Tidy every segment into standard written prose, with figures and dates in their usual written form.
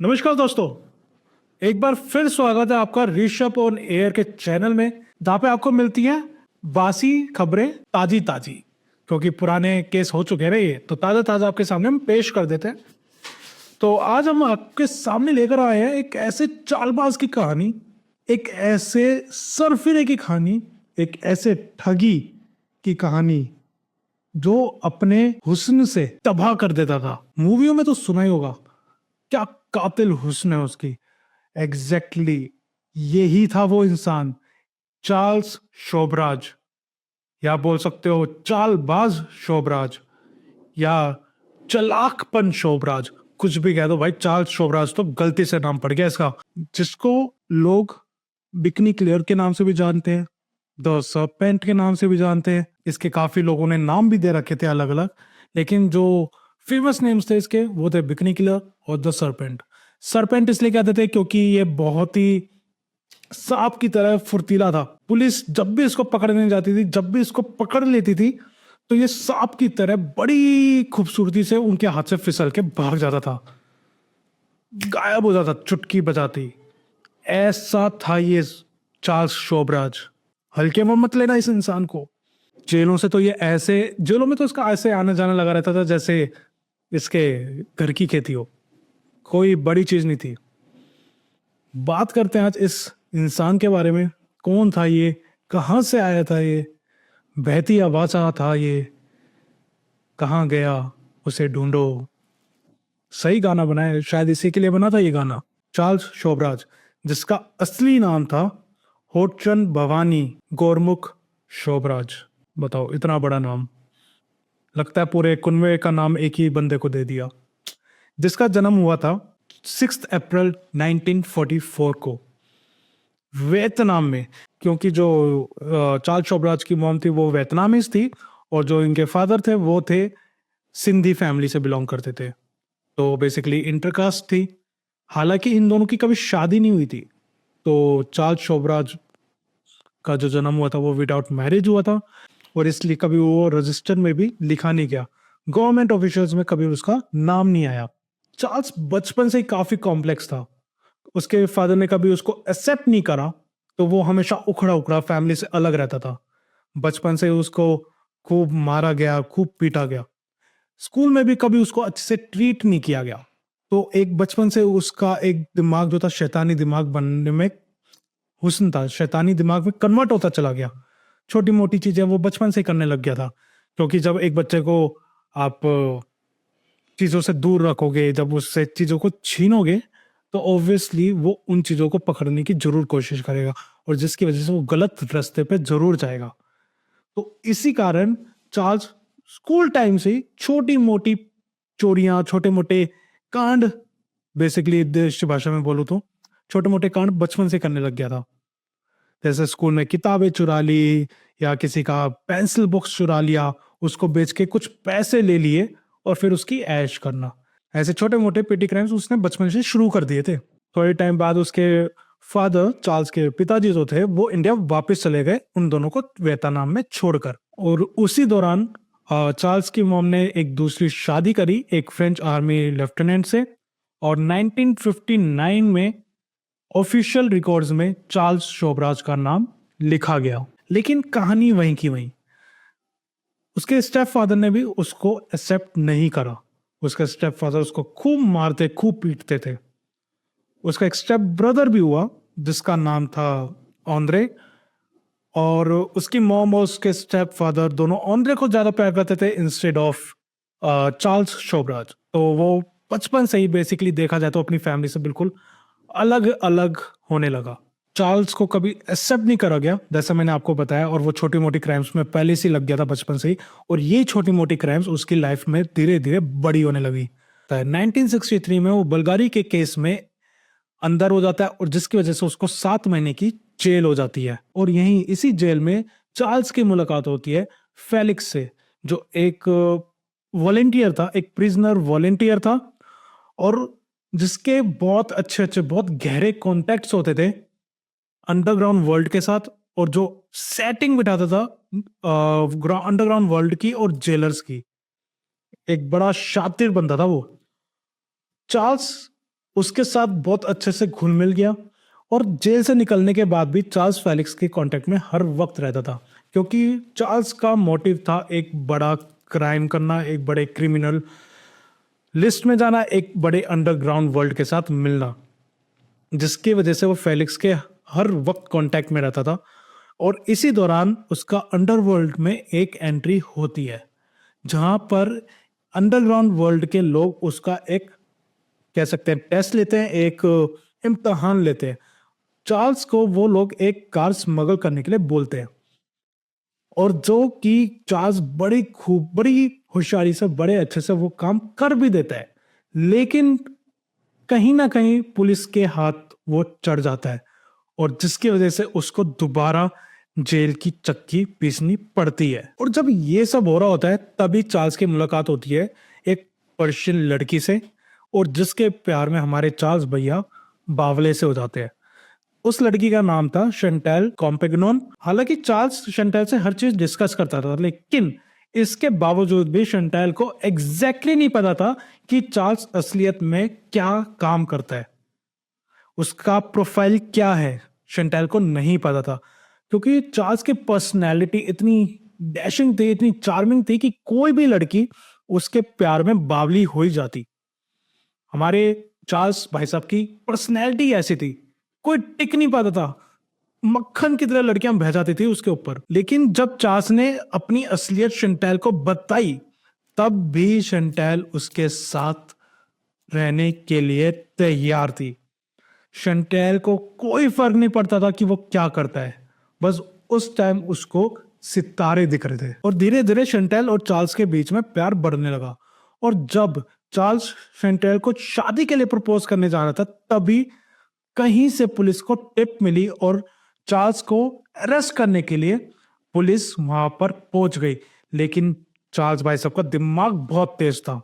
नमस्कार दोस्तों, एक बार फिर स्वागत है आपका ऋषभ ऑन एयर के चैनल में, जहाँ पे आपको मिलती हैं बासी खबरें ताजी ताजी। क्योंकि पुराने केस हो चुके हैं ये, तो ताज़ा ताज़ा आपके सामने हम पेश कर देते हैं। तो आज हम आपके सामने लेकर आए हैं एक ऐसे चालबाज की कहानी, एक ऐसे सरफिरे की कहानी, एक ऐसे ठगी की कहानी जो अपने हुस्न से तबाह कर देता था। मूवियों में तो सुना ही होगा, क्या कातिल हुस्न है उसकी। एग्जैक्टली यही था वो इंसान, चार्ल्स शोबराज, या बोल सकते हो चालबाज शोबराज, या चलाकपन शोबराज, कुछ भी कह दो भाई। चार्ल्स शोबराज तो गलती से नाम पड़ गया इसका, जिसको लोग बिकनी क्लियर के नाम से भी जानते हैं, द सरपेंट के नाम से भी जानते हैं। इसके काफी लोगों ने नाम भी दे रखे थे अलग अलग, लेकिन जो फेमस नेम्स थे इसके वो थे बिकनी किलर और द सरपेंट। सरपेंट इसलिए कहते थे क्योंकि ये बहुत ही सांप की तरह फुर्तीला था। पुलिस जब भी इसको पकड़ने जाती थी, जब भी इसको पकड़ लेती थी, तो ये सांप की तरह बड़ी खूबसूरती से उनके हाथ से फिसल के भाग जाता था, गायब हो जाता चुटकी बजाती। ऐसा था ये चार्ल्स शोबराज। हल्के में मत लेना इस इंसान को। जेलों से तो ये ऐसे, जेलों में तो इसका ऐसे आना जाना लगा रहता था जैसे इसके घर की खेती हो, कोई बड़ी चीज नहीं थी। बात करते हैं आज इस इंसान के बारे में। कौन था ये, कहाँ से आया था ये, बहती आवाज था ये, कहाँ गया, उसे ढूंढो। सही गाना बनाया, शायद इसी के लिए बना था ये गाना। चार्ल्स शोबराज, जिसका असली नाम था होटचंद भवानी गोरमुख शोबराज। बताओ, इतना बड़ा नाम, लगता है पूरे कुनबे का नाम एक ही बंदे को दे दिया। जिसका जन्म हुआ था 6 अप्रैल 1944 को वियतनाम में। क्योंकि जो चार्ल्स शोबराज की मॉम थी वो वियतनामीज थी, और जो इनके फादर थे वो थे सिंधी फैमिली से बिलोंग करते थे। तो बेसिकली इंटरकास्ट थी। हालांकि इन दोनों की कभी शादी नहीं हुई थी। तो चार्ल्स शोबराज का जो जन्म हुआ था वो विदाउट मैरिज हुआ था, और इसलिए कभी वो रजिस्टर में भी लिखा नहीं गया। गवर्नमेंट ऑफिशियल्स में कभी उसका नाम नहीं आया। चार्ल्स बचपन से ही काफी कॉम्प्लेक्स था। उसके फादर ने कभी उसको एक्सेप्ट नहीं करा, तो वो हमेशा उखड़ा उखड़ा फैमिली से अलग रहता था। बचपन से उसको खूब मारा गया, खूब पीटा गया। स्कूल में भी कभी उसको अच्छे से ट्रीट नहीं किया गया। तो एक बचपन से उसका एक दिमाग जो था शैतानी दिमाग बनने में हुस्न था, शैतानी दिमाग में कन्वर्ट होता चला गया। छोटी मोटी चीजें वो बचपन से करने लग गया था। क्योंकि जब एक बच्चे को आप चीजों से दूर रखोगे, जब उससे चीजों को छीनोगे, तो ऑब्वियसली वो उन चीजों को पकड़ने की जरूर कोशिश करेगा, और जिसकी वजह से वो गलत रास्ते पे जरूर जाएगा। तो इसी कारण चार्ल्स स्कूल टाइम से ही छोटी मोटी चोरियां, छोटे मोटे कांड, बेसिकली देश भाषा में बोलूं तो छोटे मोटे कांड बचपन से करने लग गया था। जैसे स्कूल में किताबें चुरा ली, या किसी का पेंसिल बॉक्स चुरा लिया, उसको बेच के कुछ पैसे ले लिए और फिर उसकी ऐश करना। ऐसे छोटे मोटे पेटी क्राइम्स उसने बचपन से शुरू कर दिए थे। थोड़े टाइम बाद उसके फादर, चार्ल्स के पिताजी जो थे, वो इंडिया वापस चले गए उन दोनों को वियतनाम में छोड़कर। और उसी दौरान चार्ल्स की मॉम ने एक दूसरी शादी करी एक फ्रेंच आर्मी लेफ्टिनेंट से, और 1959 में ऑफिशियल रिकॉर्ड्स में चार्ल्स शोबराज का नाम लिखा गया। लेकिन कहानी वहीं की वहीं। उसके स्टेप फादर ने भी उसको एक्सेप्ट नहीं करा। उसका स्टेप फादर उसको खूब मारते, खूब पीटते थे। उसका एक स्टेप ब्रदर भी हुआ जिसका नाम था ऑन्द्रे, और उसकी मॉम और उसके स्टेप फादर दोनों ऑन्द्रे को ज्यादा प्यार करते थे इंस्टेड ऑफ चार्ल्स शोबराज। तो वो बचपन से ही बेसिकली देखा जाए तो अपनी फैमिली से बिल्कुल अलग अलग होने लगा। चार्ल्स को कभी एक्सेप्ट नहीं करा गया, जैसा मैंने आपको बताया, और वो छोटी मोटी क्राइम्स में पहले से लग गया था बचपन से ही, और ये छोटी मोटी क्राइम्स उसकी लाइफ में धीरे धीरे बड़ी होने लगी। 1963 में वो बल्गारी के केस में अंदर हो जाता है, और जिसकी वजह से उसको 7 महीने की जेल हो जाती है। और यहीं इसी जेल में चार्ल्स की मुलाकात होती है फेलिक्स से, जो एक वॉलेंटियर था, एक प्रिजनर वॉलेंटियर था, और जिसके बहुत अच्छे अच्छे, बहुत गहरे कॉन्टेक्ट्स होते थे अंडरग्राउंड वर्ल्ड के साथ, और जो सेटिंग बिठाता था अंडरग्राउंड वर्ल्ड की और जेलर्स की। एक बड़ा शातिर बंदा था वो। चार्ल्स उसके साथ बहुत अच्छे से घुल मिल गया और जेल से निकलने के बाद भी चार्ल्स फेलिक्स के कांटेक्ट में हर वक्त रहता था, क्योंकि चार्ल्स का मोटिव था एक बड़ा क्राइम करना, एक बड़े क्रिमिनल लिस्ट में जाना, एक बड़े अंडरग्राउंड वर्ल्ड के साथ मिलना, जिसकी वजह से वो फेलिक्स के हर वक्त कांटेक्ट में रहता था। और इसी दौरान उसका अंडरवर्ल्ड में एक एंट्री होती है, जहां पर अंडरग्राउंड वर्ल्ड के लोग उसका एक, कह सकते हैं, टेस्ट लेते हैं, एक इम्तहान लेते हैं। चार्ल्स को वो लोग एक कार स्मगल करने के लिए बोलते हैं, और जो कि चार्ल्स बड़ी होशियारी से, बड़े अच्छे से वो काम कर भी देता है, लेकिन कहीं ना कहीं पुलिस के हाथ वो चढ़ जाता है, और जिसकी वजह से उसको दोबारा जेल की चक्की पीसनी पड़ती है। और जब ये सब हो रहा होता है तभी चार्ल्स की मुलाकात होती है एक पर्शियन लड़की से, और जिसके प्यार में हमारे चार्ल्स भैया बावले से हो जाते हैं। उस लड़की का नाम था शंटेल कॉम्पेगनोन। हालांकि चार्ल्स शंटेल से हर चीज डिस्कस करता था, लेकिन इसके बावजूद भी शंटेल को एग्जैक्टली नहीं पता था कि चार्ल्स असलियत में क्या काम करता है, उसका प्रोफाइल क्या है, शंटेल को नहीं पता था। क्योंकि चार्ल्स की पर्सनैलिटी इतनी डैशिंग थी, इतनी चार्मिंग थी कि कोई भी लड़की उसके प्यार में बावली हो ही जाती। हमारे चार्ल्स भाई साहब की पर्सनैलिटी ऐसी थी, कोई टिक नहीं पाता था, मक्खन की तरह लड़कियां बह जाती थी उसके ऊपर। लेकिन जब चार्ल्स ने अपनी असलियत शंटेल को बताई, तब भी शंटेल उसके साथ रहने के लिए तैयार थी। शंटेल को कोई फर्क नहीं पड़ता था कि वो क्या करता है, बस उस टाइम उसको सितारे दिख रहे थे। और धीरे धीरे शंटेल और चार्ल्स के बीच में प्यार बढ़ने लगा, और जब चार्ल्स शंटेल को शादी के लिए प्रपोज करने जा रहा था, तभी कहीं से पुलिस को टिप मिली और चार्ल्स को अरेस्ट करने के लिए पुलिस वहां पर पहुंच गई। लेकिन चार्ल्स भाई साहब का दिमाग बहुत तेज था,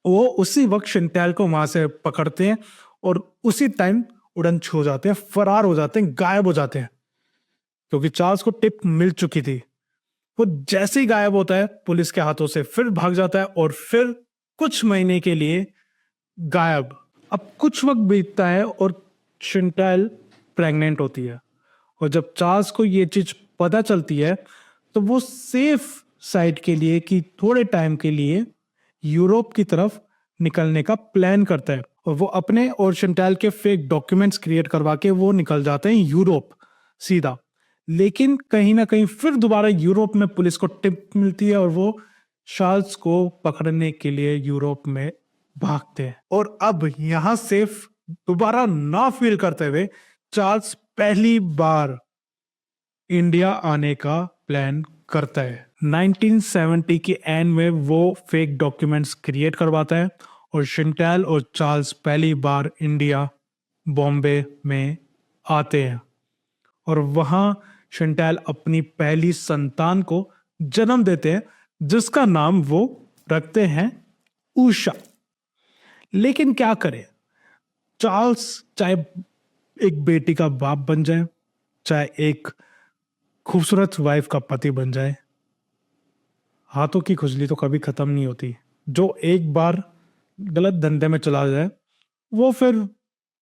वो उसी वक्त शंटेल को वहां से पकड़ते हैं और उसी टाइम उड़न छू जाते हैं, फरार हो जाते हैं, गायब हो जाते हैं, क्योंकि चार्ल्स को टिप मिल चुकी थी। वो जैसे ही गायब होता है पुलिस के हाथों से, फिर भाग जाता है और फिर कुछ महीने के लिए गायब। अब कुछ वक्त बीतता है और शंटेल प्रेग्नेंट होती है, और जब चार्ल्स को ये चीज पता चलती है तो वो सेफ साइड के लिए कि थोड़े टाइम के लिए यूरोप की तरफ निकलने का प्लान करता है, और वो अपने और शंटेल के फेक डॉक्यूमेंट्स क्रिएट करवा के वो निकल जाते हैं यूरोप सीधा। लेकिन कहीं ना कहीं फिर दोबारा यूरोप में पुलिस को टिप मिलती है, और वो चार्ल्स को पकड़ने के लिए यूरोप में भागते हैं। और अब यहां सेफ दोबारा ना फील करते हुए चार्ल्स पहली बार इंडिया आने का प्लान करता है। 1970 के एंड में वो फेक डॉक्यूमेंट्स क्रिएट करवाता है, और शंटेल और चार्ल्स पहली बार इंडिया बॉम्बे में आते हैं, और वहां शंटेल अपनी पहली संतान को जन्म देते हैं, जिसका नाम वो रखते हैं उषा। लेकिन क्या करें, चार्ल्स चाहे एक बेटी का बाप बन जाए, चाहे एक खूबसूरत वाइफ का पति बन जाए, हाथों की खुजली तो कभी खत्म नहीं होती। जो एक बार गलत धंधे में चला जाए वो फिर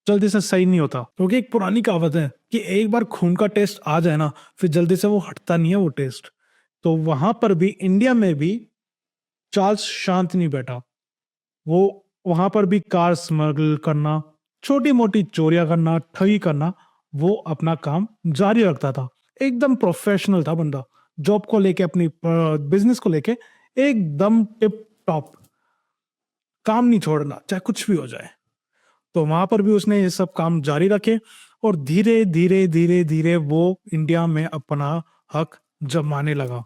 जल्दी से सही नहीं होता, क्योंकि एक पुरानी कहावत है कि एक बार खून का टेस्ट आ जाए ना, फिर जल्दी से वो हटता नहीं है वो टेस्ट। तो वहां पर भी, इंडिया में भी, चार्ल्स शांत नहीं बैठा। वो वहां पर भी कार स्मगल करना, छोटी मोटी चोरियां करना, ठगी करना, वो अपना काम जारी रखता था। एकदम प्रोफेशनल था बंदा, जॉब को लेके, अपनी बिजनेस को लेके एकदम टिप टॉप, काम नहीं छोड़ना चाहे कुछ भी हो जाए। तो वहां पर भी उसने ये सब काम जारी रखे, और धीरे धीरे धीरे धीरे वो इंडिया में अपना हक जमाने लगा।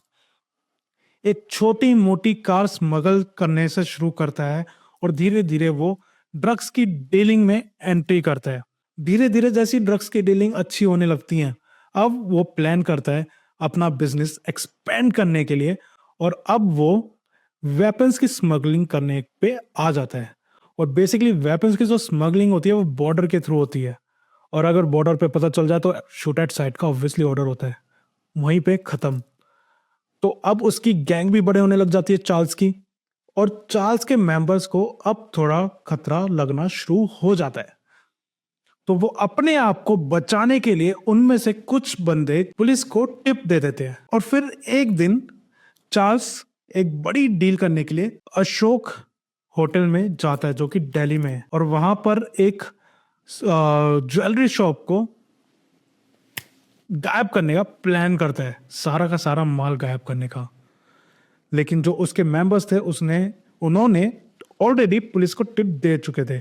एक छोटी मोटी कार स्मगल करने से शुरू करता है, और धीरे धीरे वो ड्रग्स की डीलिंग में एंट्री करता है। धीरे धीरे जैसी ड्रग्स की डीलिंग अच्छी होने लगती है, अब वो प्लान करता है अपना बिजनेस एक्सपेंड करने के लिए, और अब वो वेपन्स की स्मगलिंग करने पे आ जाता है। और बेसिकली वेपन्स की जो स्मगलिंग होती है वो बॉर्डर के थ्रू होती है, और अगर बॉर्डर पे पता चल जाए तो शूट एट साइट का ऑब्वियसली ऑर्डर होता है, वहीं पे खत्म। तो अब उसकी गैंग भी बड़े होने लग जाती है चार्ल्स की, और चार्ल्स के मेंबर्स को अब थोड़ा खतरा लगना शुरू हो जाता है। तो वो अपने आप को बचाने के लिए उनमें से कुछ बंदे पुलिस को टिप दे देते हैं। और फिर एक दिन चार्ल्स एक बड़ी डील करने के लिए अशोक होटल में जाता है जो कि दिल्ली में है, और वहां पर एक ज्वेलरी शॉप को गायब करने का प्लान करता है, सारा का सारा माल गायब करने का। लेकिन जो उसके मेंबर्स थे उन्होंने ऑलरेडी पुलिस को टिप दे चुके थे।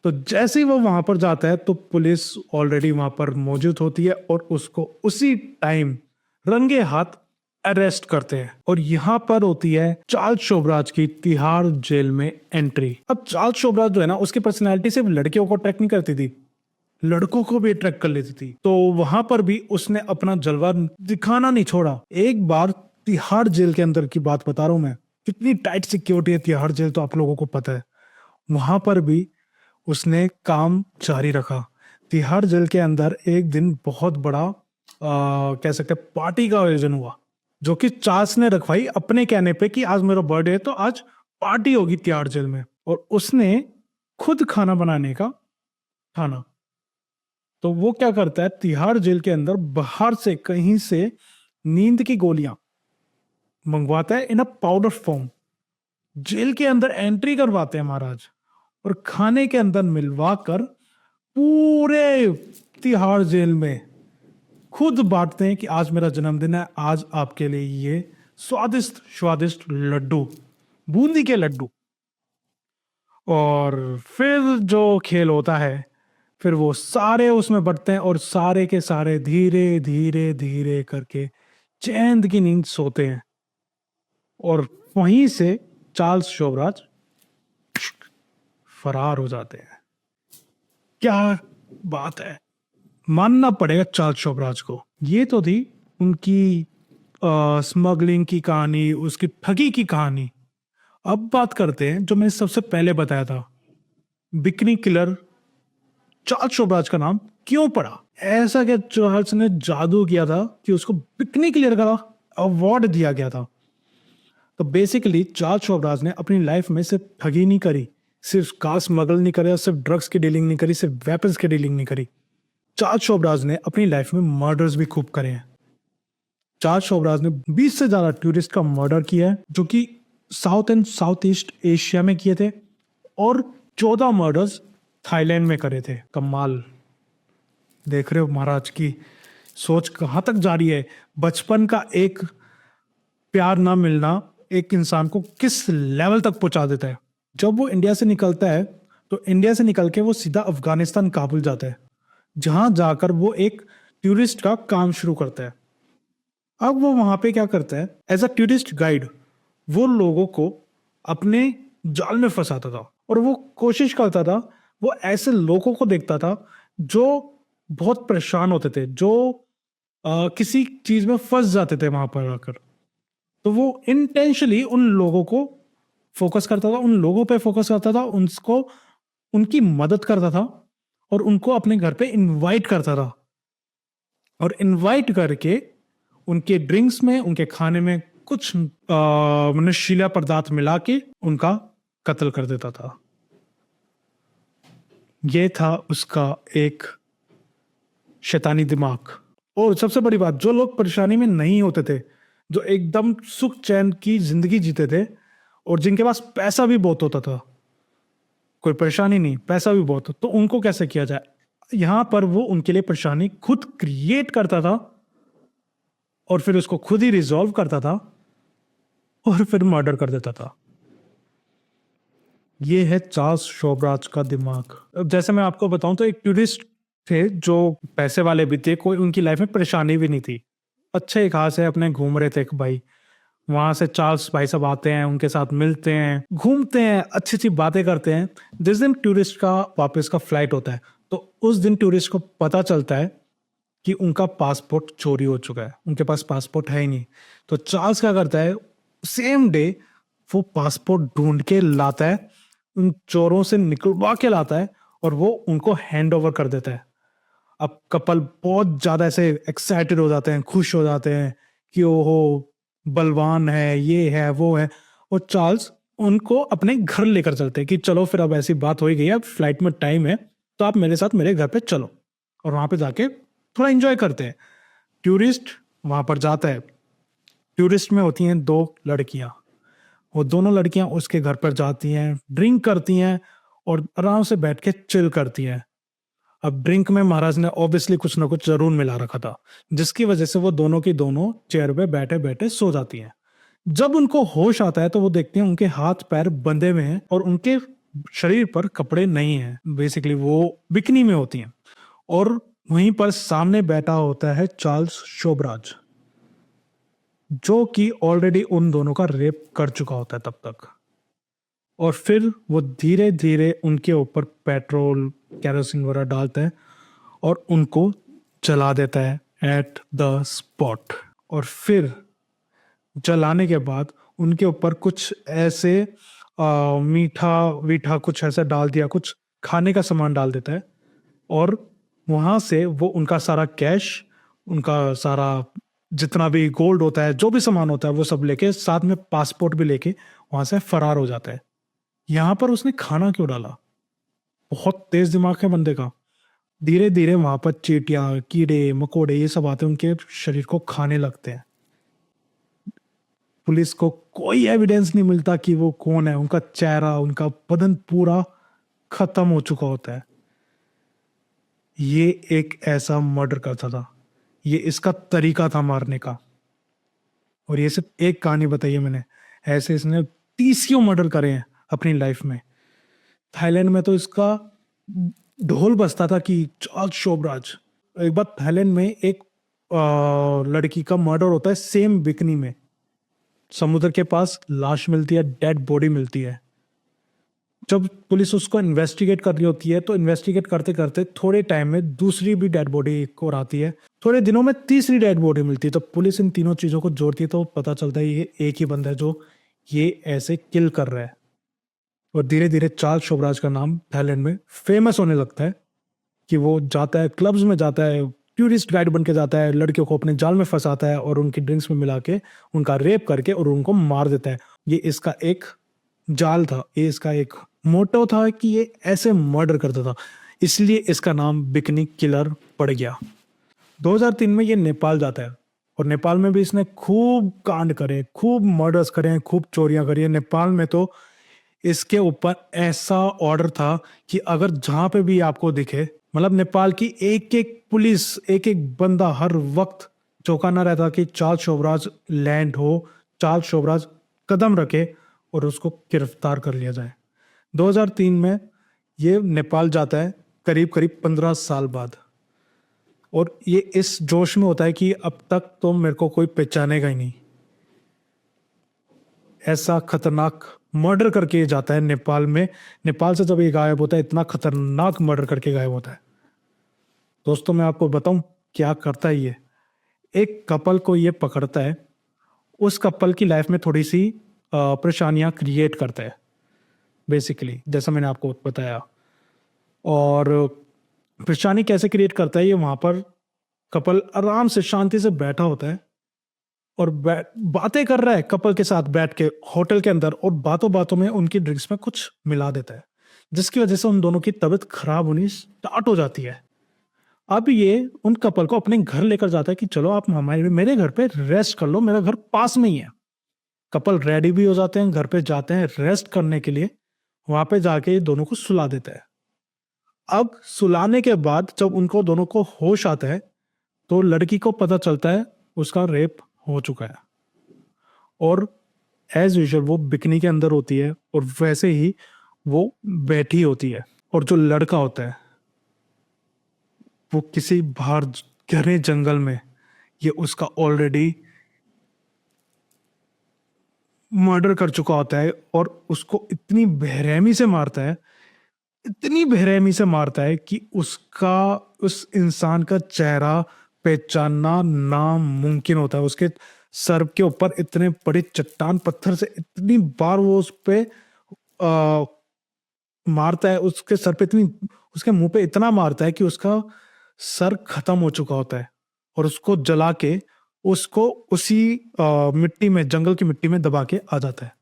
तो जैसे ही वो वहां पर जाता है तो पुलिस ऑलरेडी वहां पर मौजूद होती है और उसको उसी टाइम रंगे हाथ अरेस्ट करते हैं। और यहाँ पर होती है चार्ल्स शोभराज की तिहाड़ जेल में एंट्री। अब चार्ल्स शोभराज जो है ना, उसकी पर्सनैलिटी सिर्फ लड़कियों को अट्रैक्ट नहीं करती थी, लड़कों को भी अट्रैक्ट कर लेती थी। तो वहां पर भी उसने अपना जलवा दिखाना नहीं छोड़ा। एक बार तिहाड़ जेल के अंदर की बात बता रहा हूं मैं, कितनी टाइट सिक्योरिटी है तिहाड़ जेल, तो आप लोगों को पता है। वहां पर भी उसने काम जारी रखा। तिहाड़ जेल के अंदर एक दिन बहुत बड़ा कह सकते हैं पार्टी का आयोजन हुआ, जो कि चार्ल्स ने रखवाई अपने कहने पे कि आज मेरा बर्थडे है तो आज पार्टी होगी तिहाड़ जेल में। और उसने खुद खाना बनाने का ठाना। तो वो क्या करता है, तिहाड़ जेल के अंदर बाहर से कहीं से नींद की गोलियां मंगवाता है इन अ पाउडर फॉर्म। जेल के अंदर एंट्री करवाते हैं महाराज, और खाने के अंदर मिलवाकर पूरे तिहाड़ जेल में खुद बांटते हैं कि आज मेरा जन्मदिन है, आज आपके लिए ये स्वादिष्ट स्वादिष्ट लड्डू, बूंदी के लड्डू। और फिर जो खेल होता है, फिर वो सारे उसमें बढ़ते हैं और सारे के सारे धीरे धीरे धीरे करके चैन की नींद सोते हैं। और वहीं से चार्ल्स शोभराज फरार हो जाते हैं। क्या बात है, मानना पड़ेगा चार्ल्स शोभराज को। ये तो थी उनकी स्मगलिंग की कहानी, उसकी ठगी की कहानी। अब बात करते हैं जो मैंने सबसे पहले बताया था, बिकनी किलर चार्ल्स शोभराज का नाम क्यों पड़ा। ऐसा क्या चार्ल्स ने जादू किया था कि उसको बिकनी किलर का अवार्ड दिया गया था। तो बेसिकली चार्ल्स शोभराज ने अपनी लाइफ में सिर्फ ठगी नहीं करी, सिर्फ कार स्मगल नहीं करा, सिर्फ ड्रग्स की डीलिंग नहीं करी, सिर्फ वेपन्स की डीलिंग नहीं करी। चार्ल्स शोभराज ने अपनी लाइफ में मर्डर्स भी खूब करे हैं। चार्ल्स शोभराज ने 20 से ज्यादा टूरिस्ट का मर्डर किया है, जो कि south and south east Asia में किए थे, और 14 मर्डर्स थाईलैंड में करे थे। कमाल, देख रहे हो महाराज की सोच कहां तक जा रही है। बचपन का एक प्यार ना मिलना एक इंसान को किस लेवल तक पहुंचा देता है। जब वो इंडिया से निकलता है तो इंडिया से निकल के वो सीधा अफगानिस्तान काबुल जाता है, जहां जाकर वो एक टूरिस्ट का काम शुरू करता है। अब वो वहां पे क्या करता है, एज अ टूरिस्ट गाइड वो लोगों को अपने जाल में फंसाता था, और वो कोशिश करता था, वो ऐसे लोगों को देखता था जो बहुत परेशान होते थे, जो किसी चीज में फंस जाते थे वहां पर आकर। तो वो इंटेंशनली उन लोगों को फोकस करता था, उन लोगों पे फोकस करता था, उनको उनकी मदद करता था, और उनको अपने घर पे इनवाइट करता था, और इनवाइट करके उनके ड्रिंक्स में, उनके खाने में कुछ नशीला पदार्थ मिला के उनका कत्ल कर देता था। ये था उसका एक शैतानी दिमाग। और सबसे बड़ी बात, जो लोग परेशानी में नहीं होते थे, जो एकदम सुख चैन की जिंदगी जीते थे, और जिनके पास पैसा भी बहुत होता था, कोई परेशानी नहीं, पैसा भी बहुत, तो उनको कैसे किया जाए। यहां पर वो उनके लिए परेशानी खुद क्रिएट करता था, और फिर उसको खुद ही रिजॉल्व करता था, और फिर मर्डर कर देता था। ये है चार्ल्स शोभराज का दिमाग। अब जैसे मैं आपको बताऊं तो एक टूरिस्ट थे जो पैसे वाले भी थे, कोई उनकी लाइफ में परेशानी भी नहीं थी, अच्छे खास है, अपने घूम रहे थे एक भाई। वहां से चार्ल्स भाई साहब आते हैं, उनके साथ मिलते हैं, घूमते हैं, अच्छी अच्छी बातें करते हैं। जिस दिन टूरिस्ट का वापस का फ्लाइट होता है, तो उस दिन टूरिस्ट को पता चलता है कि उनका पासपोर्ट चोरी हो चुका है, उनके पास पासपोर्ट है ही नहीं। तो चार्ल्स क्या करता है, सेम डे वो पासपोर्ट ढूंढ के लाता है, उन चोरों से निकलवा के लाता है, और वो उनको हैंड ओवर कर देता है। अब कपल बहुत ज्यादा ऐसे एक्साइटेड हो जाते हैं, खुश हो जाते हैं कि ओहो बलवान है, ये है वो है। और चार्ल्स उनको अपने घर लेकर चलते हैं कि चलो फिर अब ऐसी बात हो ही गई है, अब फ्लाइट में टाइम है, तो आप मेरे साथ मेरे घर पे चलो। और वहाँ पे जाके थोड़ा एंजॉय करते हैं। टूरिस्ट वहाँ पर जाता है। टूरिस्ट में होती हैं 2 लड़कियाँ। वो दोनों लड़कियाँ उसके घर पर जाती हैं, ड्रिंक करती हैं और आराम से बैठ के चिल करती हैं। अब ड्रिंक में महाराज ने ऑब्वियसली कुछ ना कुछ ज़रूर मिला रखा था, जिसकी वजह से वो दोनों की दोनों चेयर पे बैठे-बैठे सो जाती हैं। जब उनको होश आता है तो वो देखते हैं उनके हाथ-पैर बंधे हुए हैं और उनके शरीर पर कपड़े नहीं हैं। बेसिकली वो बिकिनी में होती हैं और वहीं पर सामने बैठा होता है चार्ल्स शोबराज, जो कि ऑलरेडी उन दोनों का रेप कर चुका होता है तब तक। और फिर वो धीरे-धीरे उनके ऊपर पेट्रोल, केरोसिन वगैरह डालता है और उनको जला देता है एट द स्पॉट। और फिर जलाने के बाद उनके ऊपर कुछ ऐसे मीठा-वीठा कुछ ऐसा डाल दिया, कुछ खाने का सामान डाल देता है और वहाँ से वो उनका सारा कैश, उनका सारा जितना भी गोल्ड होता है, जो भी सामान होता है, वो सब लेके साथ में पासपोर्ट भी लेके वहाँ से फरार हो जाता है। यहाँ पर उसने खाना क्यों डाला? बहुत तेज दिमाग है बंदे का। धीरे-धीरे वहाँ पर चींटियाँ, कीड़े, मकोड़े ये सब आते हैं, उनके शरीर को खाने लगते हैं। पुलिस को कोई एविडेंस नहीं मिलता कि वो कौन है। उनका चेहरा, उनका बदन पूरा खत्म हो चुका होता है। ये एक ऐसा मर्डर करता था। ये इसका तरीका था मारने का। और ये सिर्फ एक कहानी बताई है मैंने। ऐसे इसने 30 मर्डर करे हैं अपनी लाइफ में। थाईलैंड में तो इसका ढोल बजता था कि चार्ल्स शोबराज। एक बार थाईलैंड में एक लड़की का मर्डर होता है सेम बिकनी में। समुद्र के पास लाश मिलती है, डेड बॉडी मिलती है। जब पुलिस उसको इन्वेस्टिगेट कर रही होती है तो इन्वेस्टिगेट करते करते थोड़े टाइम में दूसरी भी डेड बॉडी एक और आती है। थोड़े दिनों में तीसरी डेड बॉडी मिलती है। तो पुलिस इन तीनों चीज़ों को जोड़ती है तो पता चलता है ये एक ही बंदा है जो ये ऐसे किल कर रहा है। और धीरे धीरे चार्ल्स शोबराज का नाम थाईलैंड में फेमस होने लगता है कि वो जाता है, क्लब्स में जाता है, टूरिस्ट गाइड बन के जाता है, लड़कियों को अपने जाल में फंसाता है और उनकी ड्रिंक्स में मिला के उनका रेप करके और उनको मार देता है। ये इसका एक जाल था, ये इसका एक मोटो था कि ये ऐसे मर्डर करता था, इसलिए इसका नाम बिकनी किलर पड़ गया। 2003 में ये नेपाल जाता है और नेपाल में भी इसने खूब कांड करे, खूब मर्डर्स करे हैं, खूब चोरियां करी है। नेपाल में तो इसके ऊपर ऐसा ऑर्डर था कि अगर जहां पे भी आपको दिखे, मतलब नेपाल की एक एक पुलिस, एक एक बंदा हर वक्त चौंकाना रहता कि चार्ल्स शोबराज लैंड हो, चार्ल्स शोबराज कदम रखे और उसको गिरफ्तार कर लिया जाए। 2003 में ये नेपाल जाता है करीब करीब 15 साल बाद। और ये इस जोश में होता है कि अब तक तो मेरे को कोई पहचानेगा ही नहीं। ऐसा खतरनाक मर्डर करके ये जाता है नेपाल में। नेपाल से जब ये गायब होता है, इतना खतरनाक मर्डर करके गायब होता है। दोस्तों मैं आपको बताऊं क्या करता है ये। एक कपल को ये पकड़ता है, उस कपल की लाइफ में थोड़ी सी परेशानियां क्रिएट करता है बेसिकली, जैसा मैंने आपको बताया। और परेशानी कैसे क्रिएट करता है, ये वहां पर कपल आराम से शांति से बैठा होता है और बातें कर रहा है कपल के साथ बैठ के होटल के अंदर, और बातों बातों में उनकी ड्रिंक्स में कुछ मिला देता है, जिसकी वजह से उन दोनों की तबीयत खराब होनी स्टार्ट हो जाती है। अब ये उन कपल को अपने घर लेकर जाता है कि चलो आप हमारे मेरे घर पे रेस्ट कर लो, मेरा घर पास में ही है। कपल रेडी भी हो जाते हैं, घर पे जाते हैं रेस्ट करने के लिए। वहां पे जाके ये दोनों को सुला देता है। अब सुलाने के बाद जब उनको दोनों को होश आता है तो लड़की को पता चलता है उसका रेप हो चुका है। और एज यूजुअल वो बिकनी के अंदर होती है और वैसे ही वो बैठी होती है। और जो लड़का होता है वो किसी बाहर घने जंगल में ये उसका ऑलरेडी मर्डर कर चुका होता है और उसको इतनी बेरहमी से मारता है, इतनी बेरहमी से मारता है कि उसका, उस इंसान का चेहरा पहचानना नामुमकिन होता है। उसके सर के ऊपर इतने बड़े चट्टान पत्थर से इतनी बार वो उस पे मारता है, उसके सर पे इतनी, उसके मुंह पे इतना मारता है कि उसका सर खत्म हो चुका होता है। और उसको जला के उसको उसी मिट्टी में, जंगल की मिट्टी में दबा के आ जाता है।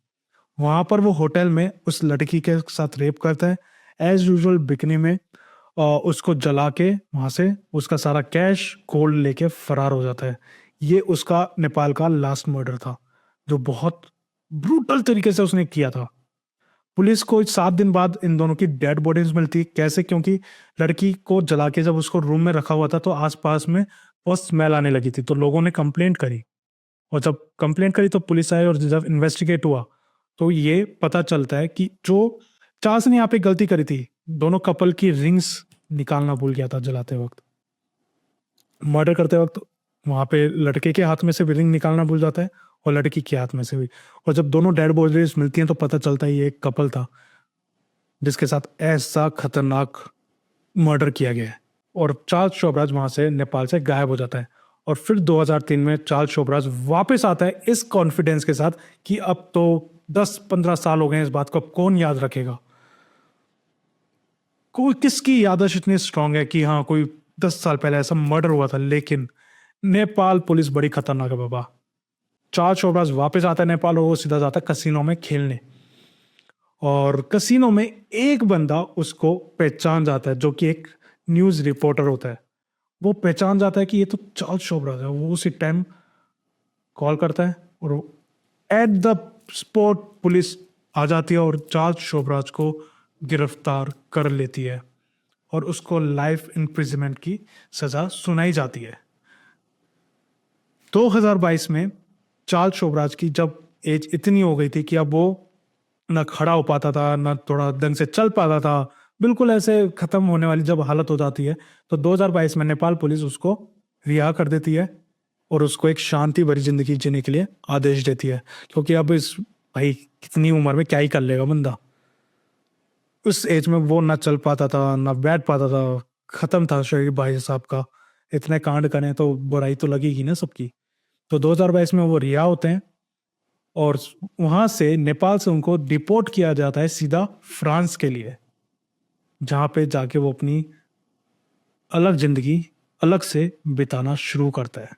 वहां पर वो होटल में उस लड़की के साथ रेप करता है एज यूजुअल बिकनी में, और उसको जला के वहां से उसका सारा कैश गोल्ड लेके फरार हो जाता है। ये उसका नेपाल का लास्ट मर्डर था जो बहुत ब्रूटल तरीके से उसने किया था। पुलिस को 7 दिन बाद इन दोनों की डेड बॉडीज मिलती। कैसे? क्योंकि लड़की को जला के जब उसको रूम में रखा हुआ था तो आसपास में बहुत स्मेल आने लगी थी, तो लोगों ने कंप्लेंट करी। और जब कंप्लेंट करी तो पुलिस आई, और जब इन्वेस्टिगेट हुआ तो ये पता चलता है कि जो चार्ल्स ने यहाँ पे गलती करी थी, दोनों कपल की रिंग्स निकालना भूल गया था जलाते वक्त। मर्डर करते वक्त वहां पे लड़के के हाथ में से भी रिंग निकालना भूल जाता है और लड़की के हाथ में से भी। और जब दोनों डेड बॉडीज मिलती हैं तो पता चलता है ये एक कपल था जिसके साथ ऐसा खतरनाक मर्डर किया गया है। और चार्ल्स शोबराज वहां से नेपाल से गायब हो जाता है। और फिर 2003 में चार्ल्स शोबराज वापस आता है इस कॉन्फिडेंस के साथ कि अब तो 10-15 साल हो गए, इस बात को अब कौन याद रखेगा। कोई किसकी याददाश्त इतनी स्ट्रांग है कि हाँ कोई 10 साल पहले ऐसा मर्डर हुआ था। लेकिन नेपाल पुलिस बड़ी खतरनाक है बाबा। चार्ल्स शोबराज वापस आता है नेपाल और वो सीधा जाता है कसिनो में खेलने। और कसिनो में एक बंदा उसको पहचान जाता है जो कि एक न्यूज रिपोर्टर होता है। वो पहचान जाता है कि ये तो चार्ल्स शोबराज है। वो उसी टाइम कॉल करता है और एट द स्पॉट पुलिस आ जाती है और चार्ल्स शोबराज को गिरफ्तार कर लेती है और उसको लाइफ इम्प्रिजनमेंट की सजा सुनाई जाती है। 2022 में चार्ल्स शोबराज की जब एज इतनी हो गई थी कि अब वो ना खड़ा हो पाता था, ना थोड़ा ढंग से चल पाता था, बिल्कुल ऐसे खत्म होने वाली जब हालत हो जाती है, तो 2022 में नेपाल पुलिस उसको रिहा कर देती है और उसको एक शांति भरी जिंदगी जीने के लिए आदेश देती है। क्योंकि अब इस भाई कितनी उम्र में क्या ही कर लेगा बंदा। उस एज में वो ना चल पाता था ना बैठ पाता था, खत्म था शरीर भाई साहब का। इतने कांड करें तो बुराई तो लगेगी ना सबकी। तो 2022 में वो रिहा होते हैं और वहां से नेपाल से उनको डिपोर्ट किया जाता है सीधा फ्रांस के लिए, जहां पे जाके वो अपनी अलग जिंदगी अलग से बिताना शुरू करता है।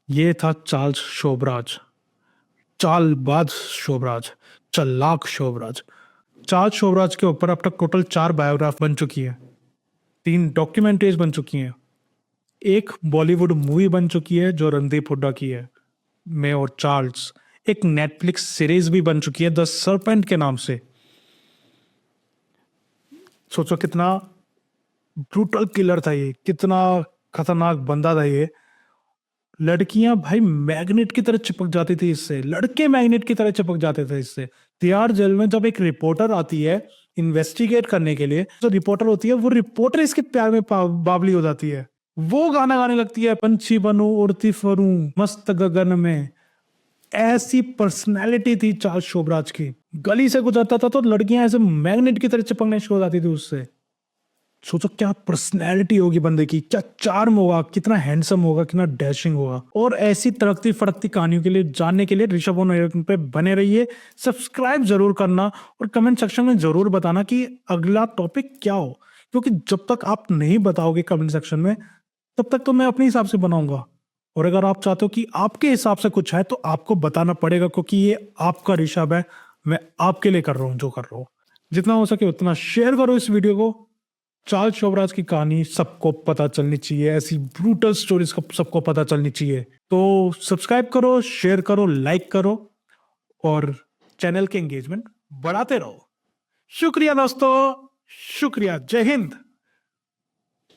ये था चार्ल्स शोबराज, चालबाज शोबराज, चालाक शोबराज। चार्ल्स शोबराज के ऊपर अब तक टोटल 4 बायोग्राफ बन चुकी है, 3 डॉक्यूमेंट्रीज बन चुकी हैं, एक बॉलीवुड मूवी बन चुकी है जो रणदीप हुड्डा की है, मैं और चार्ल्स। एक नेटफ्लिक्स सीरीज भी बन चुकी है द सरपेंट के नाम से। सोचो कितना ब्रूटल किलर था ये, कितना खतरनाक बंदा था ये। लड़कियां भाई मैग्नेट की तरह चिपक जाती थी इससे, लड़के मैग्नेट की तरह चिपक जाते थे इससे। तिहाड़ जेल में जब एक रिपोर्टर आती है इन्वेस्टिगेट करने के लिए, जो रिपोर्टर होती है वो रिपोर्टर इसके प्यार में बावली हो जाती है। वो गाना गाने लगती है, पंछी बनूं उड़ती फरूं मस्त गगन में। ऐसी पर्सनैलिटी थी चार्ल्स शोबराज की। गली से गुजरता था तो लड़कियां ऐसे मैग्नेट की तरह चिपकने शुरू हो जाती थी उससे। सोचो क्या पर्सनैलिटी होगी बंदे की, क्या चार्म होगा, कितना हैंडसम होगा, कितना डैशिंग होगा। और ऐसी तड़कती फड़कती कहानियों के लिए जानने के लिए ऋषभ ऑन एयर पे बने रहिए। सब्सक्राइब जरूर करना और कमेंट सेक्शन में जरूर बताना कि अगला टॉपिक क्या हो, क्योंकि जब तक आप नहीं बताओगे कमेंट सेक्शन में तब तक तो मैं अपने हिसाब से बनाऊंगा। और अगर आप चाहते हो कि आपके हिसाब से कुछ है तो आपको बताना पड़ेगा, क्योंकि ये आपका ऋषभ है, मैं आपके लिए कर रहा हूँ जो कर रहा हूँ। जितना हो सके उतना शेयर करो इस वीडियो को। चार्ल्स शोबराज की कहानी सबको पता चलनी चाहिए, ऐसी ब्रूटल स्टोरीज सबको पता चलनी चाहिए। तो सब्सक्राइब करो, शेयर करो, लाइक करो और चैनल के एंगेजमेंट बढ़ाते रहो। शुक्रिया दोस्तों, शुक्रिया। जय हिंद।